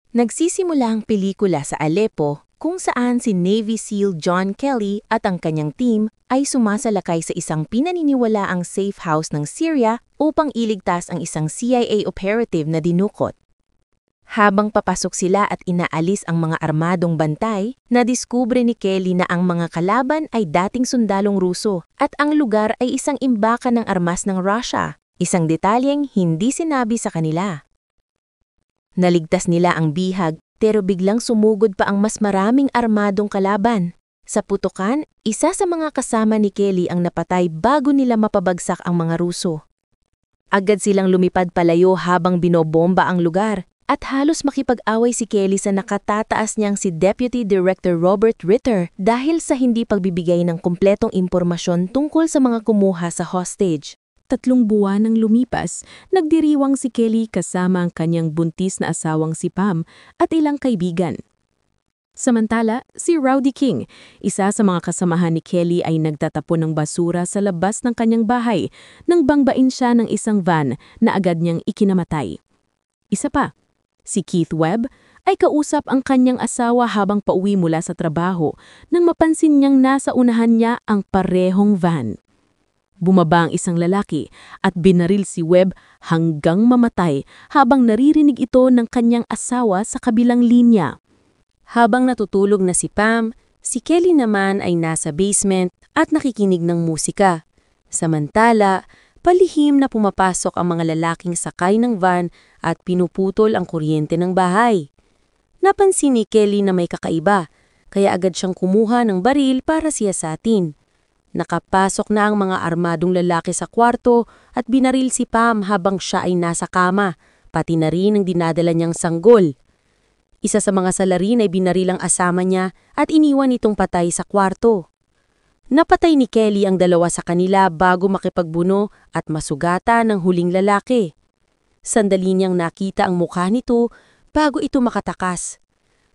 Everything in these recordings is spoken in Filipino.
Nagsisimula ang pelikula sa Aleppo kung saan si Navy SEAL John Kelly at ang kanyang team ay sumasalakay sa isang pinaniniwalaang safe house ng Syria upang iligtas ang isang CIA operative na dinukot. Habang papasok sila at inaalis ang mga armadong bantay, nadiskubre ni Kelly na ang mga kalaban ay dating sundalong Ruso at ang lugar ay isang imbakan ng armas ng Russia, isang detalyeng hindi sinabi sa kanila. Naligtas nila ang bihag pero biglang sumugod pa ang mas maraming armadong kalaban. Sa putukan, isa sa mga kasama ni Kelly ang napatay bago nila mapabagsak ang mga Ruso. Agad silang lumipad palayo habang binobomba ang lugar at halos makipag-away si Kelly sa nakatataas niyang si Deputy Director Robert Ritter dahil sa hindi pagbibigay ng kumpletong impormasyon tungkol sa mga kumuha sa hostage. 3 buwan nang lumipas, nagdiriwang si Kelly kasama ang kanyang buntis na asawang si Pam at ilang kaibigan. Samantala, si Rowdy King, isa sa mga kasamahan ni Kelly ay nagtatapon ng basura sa labas ng kanyang bahay nang bangbain siya ng isang van na agad niyang ikinamatay. Isa pa, si Keith Webb ay kausap ang kanyang asawa habang pauwi mula sa trabaho nang mapansin niyang nasa unahan niya ang parehong van. Bumaba ang isang lalaki at binaril si Webb hanggang mamatay habang naririnig ito ng kanyang asawa sa kabilang linya. Habang natutulog na si Pam, si Kelly naman ay nasa basement at nakikinig ng musika. Samantala, palihim na pumapasok ang mga lalaking sakay ng van at pinuputol ang kuryente ng bahay. Napansin ni Kelly na may kakaiba, kaya agad siyang kumuha ng baril para siyasatin. Nakapasok na ang mga armadong lalaki sa kwarto at binaril si Pam habang siya ay nasa kama, pati na rin ang dinadala niyang sanggol. Isa sa mga salarin ay binaril ang asama niya at iniwan itong patay sa kwarto. Napatay ni Kelly ang 2 sa kanila bago makipagbuno at masugata ng huling lalaki. Sandali niyang nakita ang mukha nito bago ito makatakas.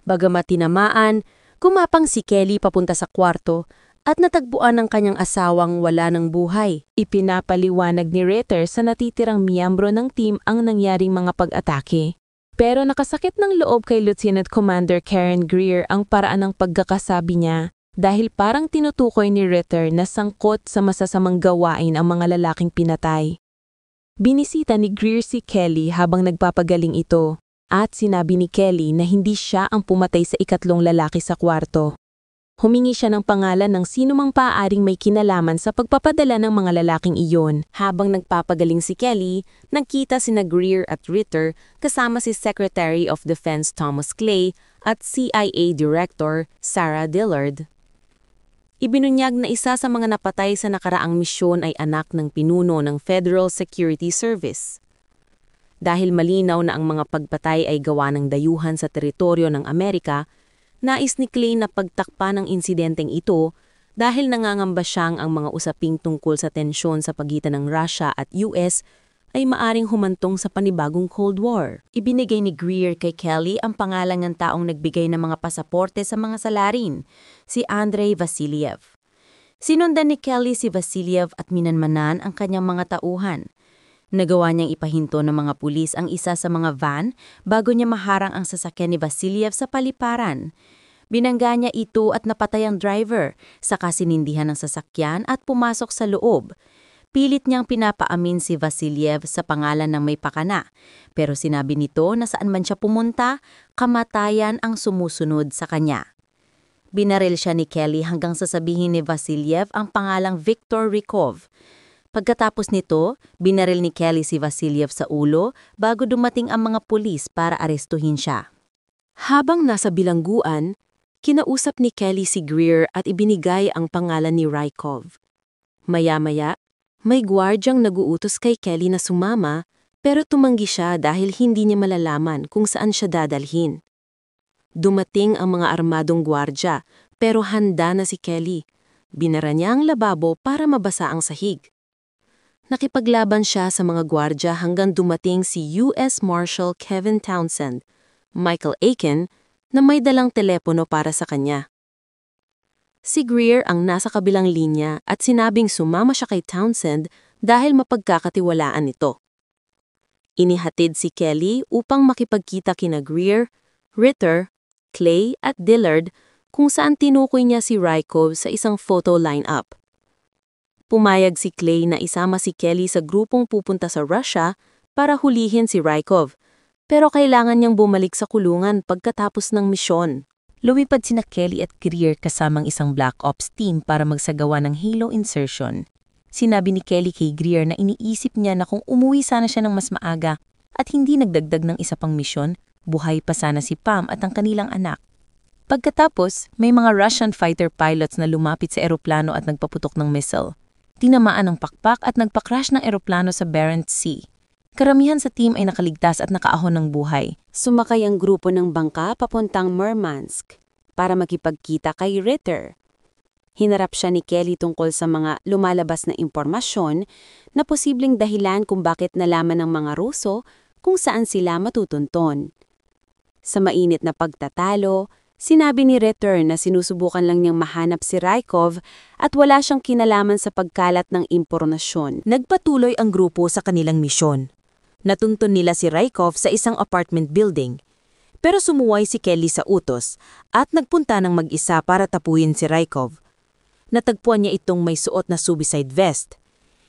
Bagamat tinamaan, gumapang si Kelly papunta sa kwarto at natagpuan ng kanyang asawang wala ng buhay. Ipinapaliwanag ni Ritter sa natitirang miyembro ng team ang nangyaring mga pag-atake. Pero nakasakit ng loob kay Lieutenant Commander Karen Greer ang paraan ng pagkakasabi niya dahil parang tinutukoy ni Ritter na sangkot sa masasamang gawain ang mga lalaking pinatay. Binisita ni Greer si Kelly habang nagpapagaling ito at sinabi ni Kelly na hindi siya ang pumatay sa ikatlong lalaki sa kwarto. Humingi siya ng pangalan ng sinumang paaaring may kinalaman sa pagpapadala ng mga lalaking iyon. Habang nagpapagaling si Kelly, nagkita sina Greer at Ritter kasama si Secretary of Defense Thomas Clay at CIA Director Sarah Dillard. Ibinunyag na isa sa mga napatay sa nakaraang misyon ay anak ng pinuno ng Federal Security Service. Dahil malinaw na ang mga pagpatay ay gawa ng dayuhan sa teritoryo ng Amerika, nais ni Clay na pagtakpan ang insidenteng ito dahil nangangamba siyang ang mga usaping tungkol sa tensyon sa pagitan ng Russia at US ay maaring humantong sa panibagong Cold War. Ibinigay ni Greer kay Kelly ang pangalan ng taong nagbigay ng mga pasaporte sa mga salarin, si Andrei Vasiliev. Sinundan ni Kelly si Vasiliev at minanmanan ang kanyang mga tauhan. Nagawa niyang ipahinto ng mga pulis ang isa sa mga van bago niya maharang ang sasakyan ni Vasiliev sa paliparan. Binangga niya ito at napatay ang driver, saka sinindihan ng sasakyan at pumasok sa loob. Pilit niyang pinapaamin si Vasiliev sa pangalan ng may pakana, pero sinabi nito na saan man siya pumunta, kamatayan ang sumusunod sa kanya. Binaril siya ni Kelly hanggang sasabihin ni Vasiliev ang pangalang Viktor Rykov. Pagkatapos nito, binaril ni Kelly si Vasiliev sa ulo bago dumating ang mga pulis para arestuhin siya. Habang nasa bilangguan, kinausap ni Kelly si Greer at ibinigay ang pangalan ni Rykov. Maya-maya, may gwardyang naguutos kay Kelly na sumama pero tumanggi siya dahil hindi niya malalaman kung saan siya dadalhin. Dumating ang mga armadong gwardya pero handa na si Kelly. Binara niya ang lababo para mabasa ang sahig. Nakipaglaban siya sa mga gwardya hanggang dumating si US Marshal Kevin Townsend, Michael Aiken, na may dalang telepono para sa kanya. Si Greer ang nasa kabilang linya at sinabing sumama siya kay Townsend dahil mapagkakatiwalaan ito. Inihatid si Kelly upang makipagkita kina Greer, Ritter, Clay at Dillard kung saan tinukoy niya si Rykov sa isang photo lineup. Pumayag si Clay na isama si Kelly sa grupong pupunta sa Russia para hulihin si Rykov, pero kailangan niyang bumalik sa kulungan pagkatapos ng misyon. Lumipad sina Kelly at Greer kasamang isang Black Ops team para magsagawa ng halo insertion. Sinabi ni Kelly kay Greer na iniisip niya na kung umuwi sana siya ng mas maaga at hindi nagdagdag ng isa pang misyon, buhay pa sana si Pam at ang kanilang anak. Pagkatapos, may mga Russian fighter pilots na lumapit sa eroplano at nagpaputok ng missile. Tinamaan ng pakpak at nagpa-crash ng eroplano sa Barents Sea. Karamihan sa team ay nakaligtas at nakaahon ng buhay. Sumakay ang grupo ng bangka papuntang Murmansk para makipagkita kay Ritter. Hinarap siya ni Kelly tungkol sa mga lumalabas na impormasyon na posibleng dahilan kung bakit nalaman ng mga Ruso kung saan sila matutunton. Sa mainit na pagtatalo, sinabi ni Ritter na sinusubukan lang niyang mahanap si Rykov at wala siyang kinalaman sa pagkalat ng impormasyon. Nagpatuloy ang grupo sa kanilang misyon. Natuntun nila si Rykov sa isang apartment building. Pero sumuway si Kelly sa utos at nagpunta ng mag-isa para tapuin si Rykov. Natagpuan niya itong may suot na suicide vest.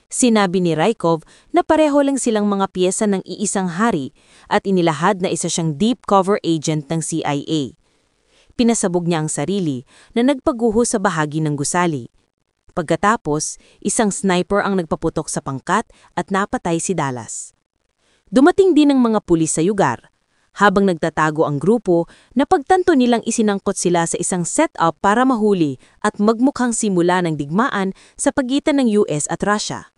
Sinabi ni Rykov na pareho lang silang mga piyesa ng iisang hari at inilahad na isa siyang deep cover agent ng CIA. Pinasabog niya ang sarili na nagpaguho sa bahagi ng gusali. Pagkatapos, isang sniper ang nagpaputok sa pangkat at napatay si Dallas. Dumating din ang mga pulis sa lugar. Habang nagtatago ang grupo, napagtanto nilang isinangkot sila sa isang setup para mahuli at magmukhang simula ng digmaan sa pagitan ng US at Russia.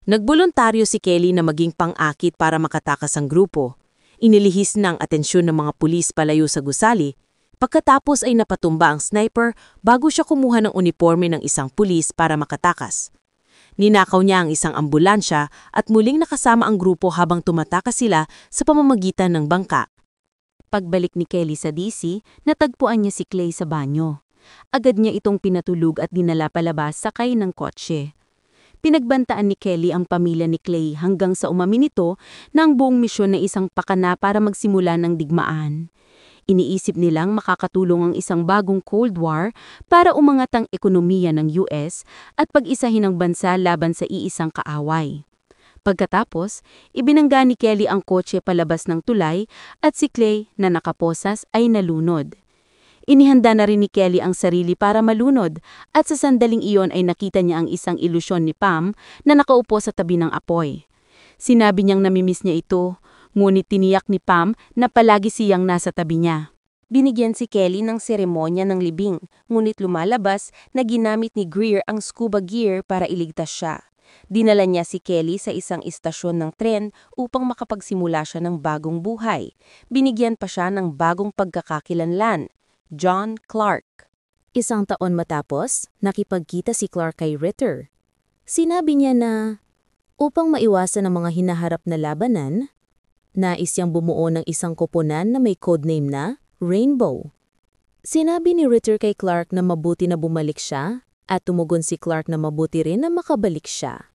Nagboluntaryo si Kelly na maging pang-akit para makatakas ang grupo. Inilihis na ang atensyon ng mga pulis palayo sa gusali. Pagkatapos ay napatumba ang sniper bago siya kumuha ng uniforme ng isang pulis para makatakas. Ninakaw niya ang isang ambulansya at muling nakasama ang grupo habang tumatakas sila sa pamamagitan ng bangka. Pagbalik ni Kelly sa DC, natagpuan niya si Clay sa banyo. Agad niya itong pinatulog at dinala palabas sakay ng kotse. Pinagbantaan ni Kelly ang pamilya ni Clay hanggang sa umamin nito na ang buong misyon na isang pakana para magsimula ng digmaan. Iniisip nilang makakatulong ang isang bagong Cold War para umangat ang ekonomiya ng US at pag-isahin ang bansa laban sa iisang kaaway. Pagkatapos, ibinangga ni Kelly ang kotse palabas ng tulay at si Clay na nakaposas ay nalunod. Inihanda na rin ni Kelly ang sarili para malunod at sa sandaling iyon ay nakita niya ang isang ilusyon ni Pam na nakaupo sa tabi ng apoy. Sinabi niyang namimiss niya ito, ngunit tiniyak ni Pam na palagi siyang nasa tabi niya. Binigyan si Kelly ng seremonya ng libing, ngunit lumalabas na ginamit ni Greer ang scuba gear para iligtas siya. Dinala niya si Kelly sa isang istasyon ng tren upang makapagsimula siya ng bagong buhay. Binigyan pa siya ng bagong pagkakakilanlan, John Clark. 1 taon matapos, nakipagkita si Clark kay Ritter. Sinabi niya na, upang maiwasan ang mga hinaharap na labanan, nais siyang bumuo ng isang koponan na may codename na Rainbow. Sinabi ni Ritter kay Clark na mabuti na bumalik siya at tumugon si Clark na mabuti rin na makabalik siya.